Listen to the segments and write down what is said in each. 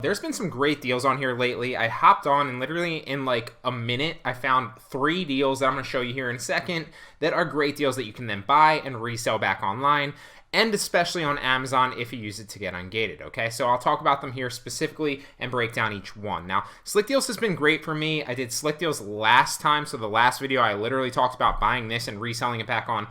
There's been some great deals on here lately. I hopped on and literally in like a minute, I found 3 deals that I'm going to show you here in a second that are great deals that you can then buy and resell back online, and especially on Amazon if you use it to get ungated, okay? So I'll talk about them here specifically and break down each one. Now, Slickdeals has been great for me. I did Slickdeals last time, so the last video I literally talked about buying this and reselling it back on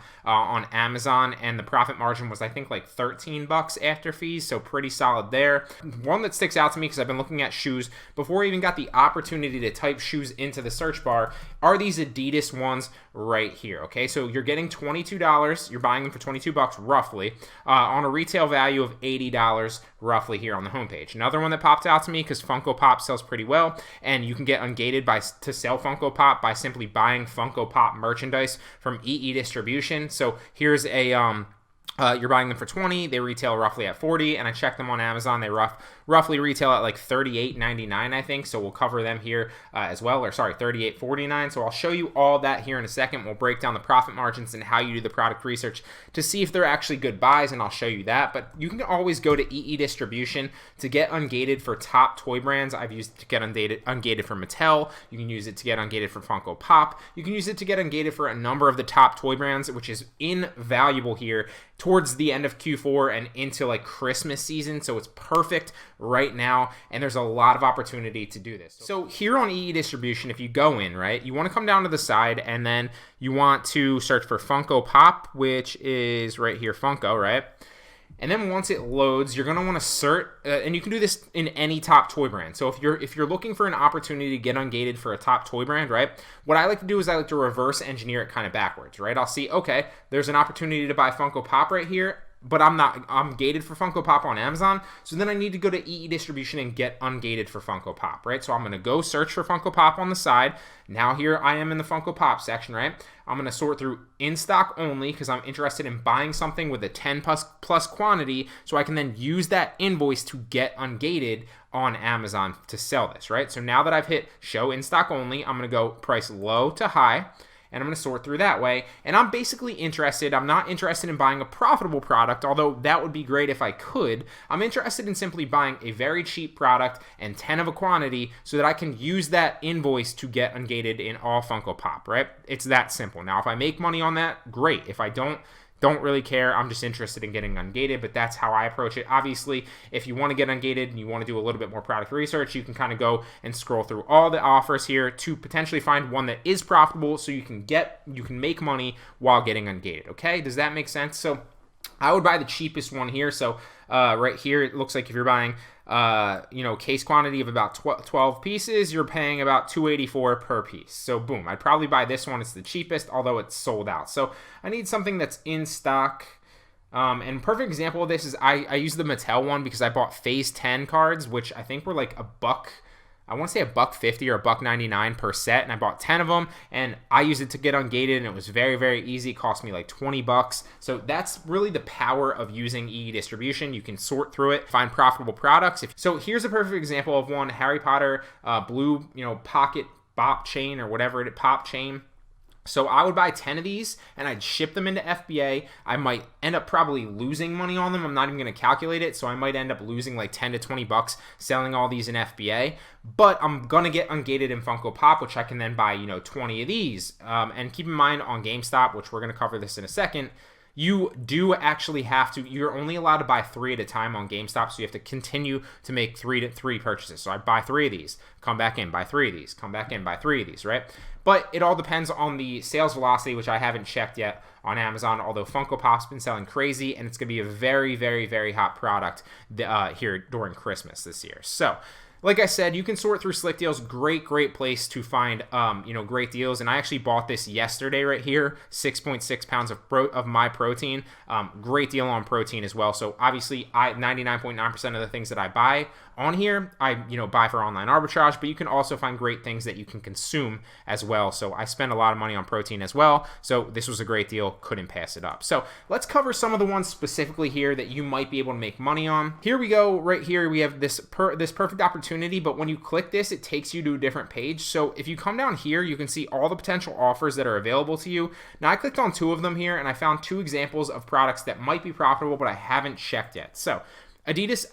Amazon, and the profit margin was I think like 13 bucks after fees, so pretty solid there. One that sticks out to me because I've been looking at shoes before I even got the opportunity to type shoes into the search bar are these Adidas ones right here, okay? So you're getting $22, you're buying them for 22 bucks roughly, on a retail value of $80 roughly here on the homepage. Another one that popped out to me because Funko Pop sells pretty well, and you can get ungated to sell Funko Pop by simply buying Funko Pop merchandise from EE Distribution. So here's a you're buying them for 20, they retail roughly at 40, and I checked them on Amazon, they roughly retail at like $38.99 I think, so we'll cover them here as well, or sorry, $38.49. So I'll show you all that here in a second. We'll break down the profit margins and how you do the product research to see if they're actually good buys, and I'll show you that. But you can always go to EE Distribution to get ungated for top toy brands. I've used it to get ungated for Mattel. You can use it to get ungated for Funko Pop. You can use it to get ungated for a number of the top toy brands, which is invaluable here towards the end of Q4 and into like Christmas season. So it's perfect right now, and there's a lot of opportunity to do this. So here on EE Distribution, if you go in, right, you want to come down to the side, and then you want to search for Funko Pop, which is right here, Funko, right? And then once it loads, you're going to want to search, and you can do this in any top toy brand. So if you're looking for an opportunity to get ungated for a top toy brand, right, what I like to do is I like to reverse engineer it kind of backwards, right? I'll see, okay, there's an opportunity to buy Funko Pop right here, but I'm gated for Funko Pop on Amazon, so then I need to go to EE Distribution and get ungated for Funko Pop, right? So I'm going to go search for Funko Pop on the side. Now here I am in the Funko Pop section, right? I'm going to sort through in stock only because I'm interested in buying something with a 10 plus quantity, so I can then use that invoice to get ungated on Amazon to sell this, right? So now that I've hit show in stock only, I'm going to go price low to high, and I'm going to sort through that way. And I'm basically interested, I'm not interested in buying a profitable product, although that would be great if I could. I'm interested in simply buying a very cheap product and 10 of a quantity so that I can use that invoice to get ungated in all Funko Pop, right? It's that simple. Now, if I make money on that, great. If I don't really care. I'm just interested in getting ungated, but that's how I approach it. Obviously, if you want to get ungated and you want to do a little bit more product research, you can kind of go and scroll through all the offers here to potentially find one that is profitable so you can make money while getting ungated, okay? Does that make sense? So I would buy the cheapest one here. So right here, it looks like if you're buying case quantity of about 12 pieces, you're paying about $284 per piece. So boom, I'd probably buy this one. It's the cheapest, although it's sold out. So I need something that's in stock. And perfect example of this is I use the Mattel one because I bought Phase 10 cards, which I think were like I want to say $1.50 or $1.99 per set, and I bought 10 of them, and I used it to get ungated, and it was very, very easy. It cost me like 20 bucks. So that's really the power of using EE Distribution. You can sort through it, find profitable products. So here's a perfect example of one, Harry Potter blue, pocket bop chain or whatever pop chain. So I would buy 10 of these and I'd ship them into FBA. I might end up probably losing money on them. I'm not even going to calculate it. So I might end up losing like 10 to 20 bucks selling all these in FBA. But I'm going to get ungated in Funko Pop, which I can then buy, 20 of these. And keep in mind on GameStop, which we're going to cover this in a second, you do actually have to, you're only allowed to buy 3 at a time on GameStop, so you have to continue to make three purchases. So I buy 3 of these, come back in, buy 3 of these, come back in, buy 3 of these, right? But it all depends on the sales velocity, which I haven't checked yet on Amazon, although Funko Pop's been selling crazy, and it's going to be a very, very, very hot product here during Christmas this year. So like I said, you can sort through Slickdeals. Great place to find, great deals. And I actually bought this yesterday right here, 6.6 pounds of my protein. Great deal on protein as well. So obviously, 99.9% of the things that I buy on here, I buy for online arbitrage, but you can also find great things that you can consume as well. So I spend a lot of money on protein as well. So this was a great deal. Couldn't pass it up. So let's cover some of the ones specifically here that you might be able to make money on. Here we go. Right here, we have this perfect opportunity, but when you click this, it takes you to a different page. So if you come down here, you can see all the potential offers that are available to you. Now I clicked on 2 of them here, and I found 2 examples of products that might be profitable, but I haven't checked yet. So Adidas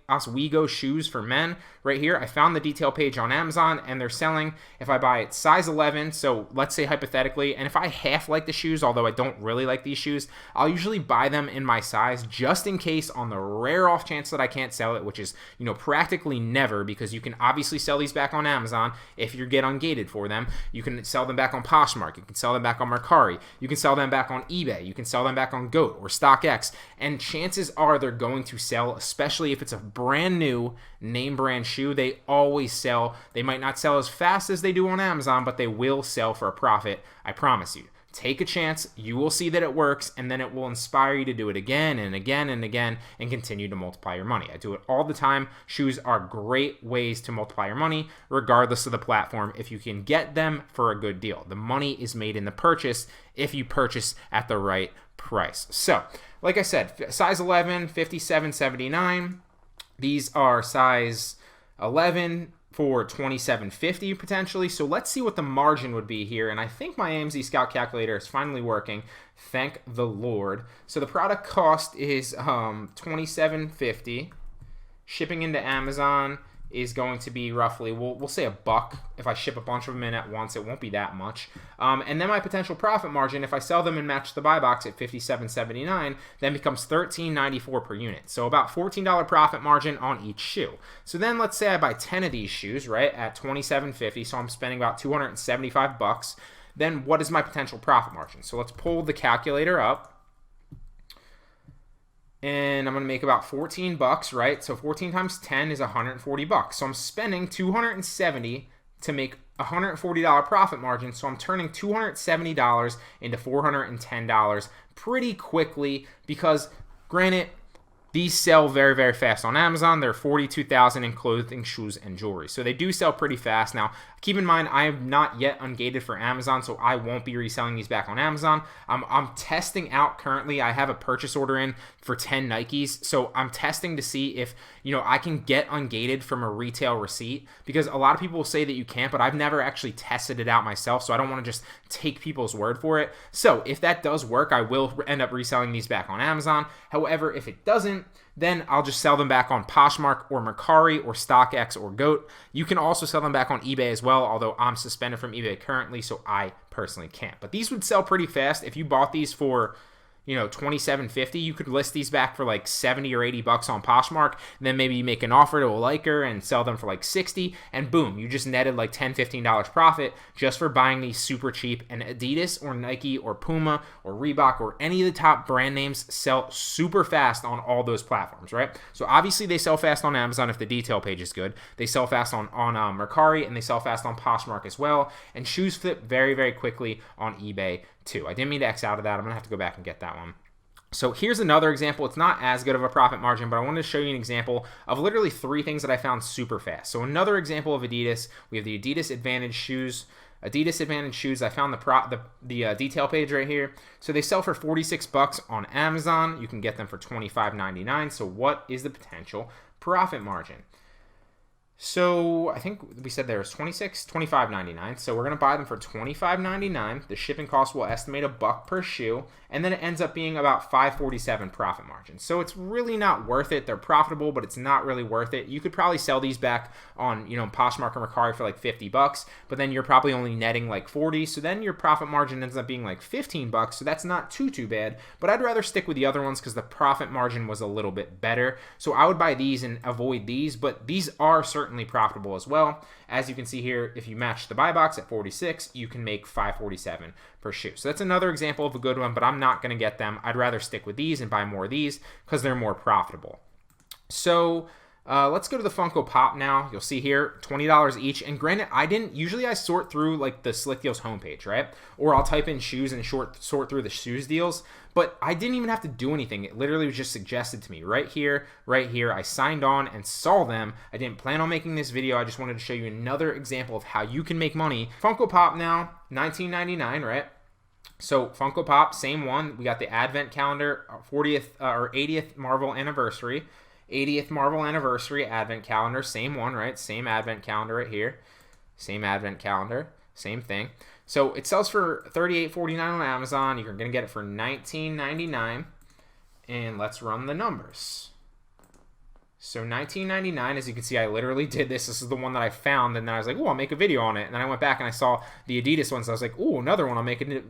Oswego shoes for men. Right here, I found the detail page on Amazon, and they're selling, if I buy it size 11, so let's say hypothetically, and if I half like the shoes, although I don't really like these shoes, I'll usually buy them in my size just in case, on the rare off chance that I can't sell it, which is, practically never, because you can obviously sell these back on Amazon if you get ungated for them. You can sell them back on Poshmark. You can sell them back on Mercari. You can sell them back on eBay. You can sell them back on GOAT or StockX, and chances are they're going to sell, especially if it's a brand new name brand shoe. They always sell. They might not sell as fast as they do on Amazon, but they will sell for a profit, I promise you. Take a chance, you will see that it works, and then it will inspire you to do it again and again and again and continue to multiply your money. I do it all the time. Shoes are great ways to multiply your money regardless of the platform if you can get them for a good deal. The money is made in the purchase if you purchase at the right price. So, like I said, size 11, $57.79. These are size 11 for $27.50 potentially. So let's see what the margin would be here. And I think my AMZ Scout calculator is finally working. Thank the Lord. So the product cost is $27.50. Shipping into Amazon is going to be roughly, we'll say $1. If I ship a bunch of them in at once, it won't be that much. And then my potential profit margin, if I sell them and match the buy box at $57.79, then becomes $13.94 per unit. So about $14 profit margin on each shoe. So then let's say I buy 10 of these shoes, right, at $27.50, so I'm spending about $275. Then what is my potential profit margin? So let's pull the calculator up. And I'm going to make about $14, right? So 14 times 10 is $140. So I'm spending $270 to make $140 profit margin. So I'm turning $270 into $410 pretty quickly because, granted, these sell very, very fast on Amazon. They're $42,000 in clothing, shoes, and jewelry. So they do sell pretty fast. Now, keep in mind, I am not yet ungated for Amazon, so I won't be reselling these back on Amazon. I'm testing out currently. I have a purchase order in for 10 Nikes. So I'm testing to see if, I can get ungated from a retail receipt, because a lot of people will say that you can't, but I've never actually tested it out myself. So I don't want to just take people's word for it. So if that does work, I will end up reselling these back on Amazon. However, if it doesn't, then I'll just sell them back on Poshmark or Mercari or StockX or GOAT. You can also sell them back on eBay as well, although I'm suspended from eBay currently, so I personally can't. But these would sell pretty fast. If you bought these for, $27.50, you could list these back for like $70 or $80 on Poshmark, and then maybe you make an offer to a liker and sell them for like $60, and boom, you just netted like $10, $15 profit just for buying these super cheap. And Adidas or Nike or Puma or Reebok or any of the top brand names sell super fast on all those platforms, right? So obviously they sell fast on Amazon if the detail page is good. They sell fast on Mercari, and they sell fast on Poshmark as well. And shoes flip very, very quickly on eBay too. I didn't mean to X out of that. I'm gonna have to go back and get that one. So here's another example. It's not as good of a profit margin, but I wanted to show you an example of literally 3 things that I found super fast. So another example of Adidas, we have the Adidas Advantage shoes. Adidas Advantage shoes, I found the detail page right here. So they sell for $46 on Amazon. You can get them for $25.99. So what is the potential profit margin? So I think we said there's $25.99. So we're going to buy them for $25.99. The shipping cost will estimate $1 per shoe, and then it ends up being about $5.47 profit margin. So it's really not worth it. They're profitable, but it's not really worth it. You could probably sell these back on, Poshmark or Mercari for like $50, but then you're probably only netting like 40. So then your profit margin ends up being like $15. So that's not too bad, but I'd rather stick with the other ones because the profit margin was a little bit better. So I would buy these and avoid these, but these are certainly profitable as well. As you can see here, if you match the buy box at 46, you can make $5.47 per shoe. So that's another example of a good one, but I'm not going to get them. I'd rather stick with these and buy more of these because they're more profitable. So let's go to the Funko Pop now. You'll see here $20 each. And granted, usually I sort through like the Slickdeals homepage, right? Or I'll type in shoes and sort through the shoes deals. But I didn't even have to do anything. It literally was just suggested to me right here. I signed on and saw them. I didn't plan on making this video. I just wanted to show you another example of how you can make money. Funko Pop now, $19.99, right? So Funko Pop, same one. We got the Advent calendar, 40th or 80th Marvel anniversary. 80th Marvel anniversary Advent calendar, same one, right? Same Advent calendar right here. Same Advent calendar, same thing. So it sells for $38.49 on Amazon. You're going to get it for $19.99. And let's run the numbers. So $19.99, as you can see, I literally did this. This is the one that I found, and then I was like, oh, I'll make a video on it. And then I went back and I saw the Adidas ones. I was like, oh, another one. I'll make it,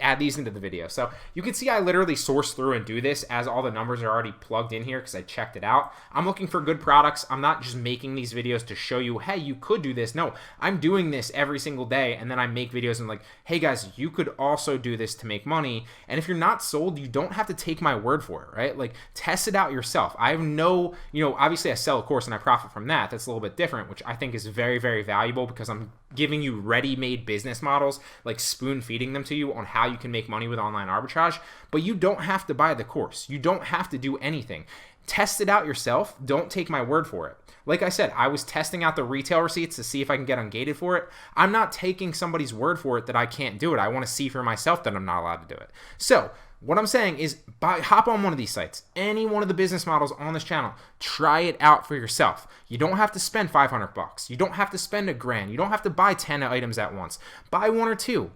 add these into the video. So you can see I literally source through and do this as all the numbers are already plugged in here because I checked it out. I'm looking for good products. I'm not just making these videos to show you, hey, you could do this. No, I'm doing this every single day, and then I make videos and like, hey guys, you could also do this to make money. And if you're not sold, you don't have to take my word for it, right? Like, test it out yourself. I have no, obviously I sell a course and I profit from that. That's a little bit different, which I think is very, very valuable because I'm giving you ready-made business models, like spoon feeding them to you on how you can make money with online arbitrage. But you don't have to buy the course. You don't have to do anything. Test it out yourself. Don't take my word for it. Like I said, I was testing out the retail receipts to see if I can get ungated for it. I'm not taking somebody's word for it that I can't do it. I want to see for myself that I'm not allowed to do it. So what I'm saying is hop on one of these sites, any one of the business models on this channel, try it out for yourself. You don't have to spend $500. You don't have to spend $1,000. You don't have to buy 10 items at once. Buy 1 or 2.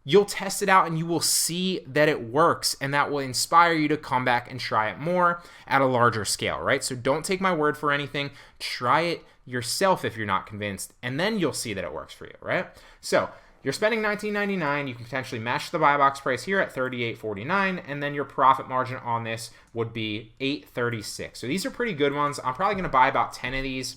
You'll test it out and you will see that it works, and that will inspire you to come back and try it more at a larger scale, right? So don't take my word for anything. Try it yourself if you're not convinced, and then you'll see that it works for you, right? So you're spending $19.99. You can potentially match the buy box price here at $38.49, and then your profit margin on this would be $8.36. So these are pretty good ones. I'm probably going to buy about 10 of these.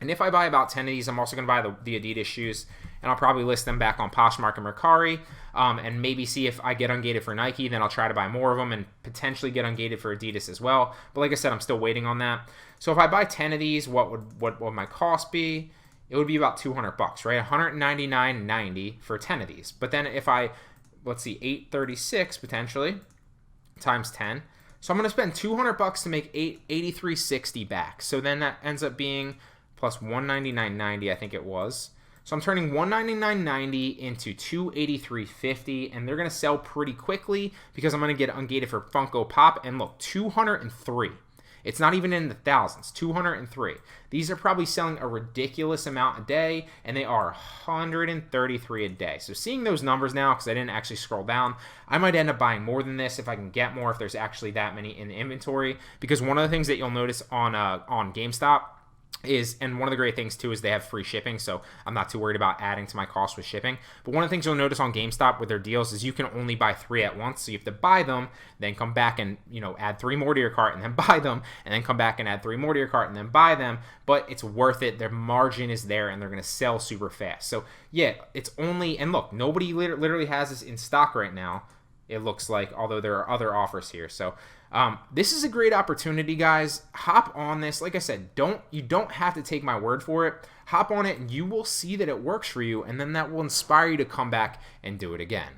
And if I buy about 10 of these, I'm also going to buy the Adidas shoes, and I'll probably list them back on Poshmark and Mercari, and maybe see if I get ungated for Nike. Then I'll try to buy more of them and potentially get ungated for Adidas as well. But like I said, I'm still waiting on that. So if I buy 10 of these, what would my cost be? It would be about $200, right? $199.90 for 10 of these. But then if I, let's see, $836 potentially times 10. So I'm going to spend $200 to make $83.60 back. So then that ends up being plus $199.90, I think it was. So I'm turning $199.90 into $283.50, and they're going to sell pretty quickly because I'm going to get ungated for Funko Pop. And look, 203. It's not even in the thousands, 203. These are probably selling a ridiculous amount a day, and they are 133 a day. So seeing those numbers now, because I didn't actually scroll down, I might end up buying more than this if I can get more, if there's actually that many in the inventory. Because one of the things that you'll notice on GameStop is, and one of the great things too is they have free shipping, so I'm not too worried about adding to my cost with shipping. But one of the things you'll notice on GameStop with their deals is you can only buy 3 at once. So you have to buy them, then come back and add 3 more to your cart, and then buy them, and then come back and add 3 more to your cart, and then buy them. But it's worth it. Their margin is there, and they're going to sell super fast. So yeah, it's only, and look, nobody literally has this in stock right now, it looks like, although there are other offers here. So this is a great opportunity, guys. Hop on this. Like I said, you don't have to take my word for it. Hop on it and you will see that it works for you, and then that will inspire you to come back and do it again.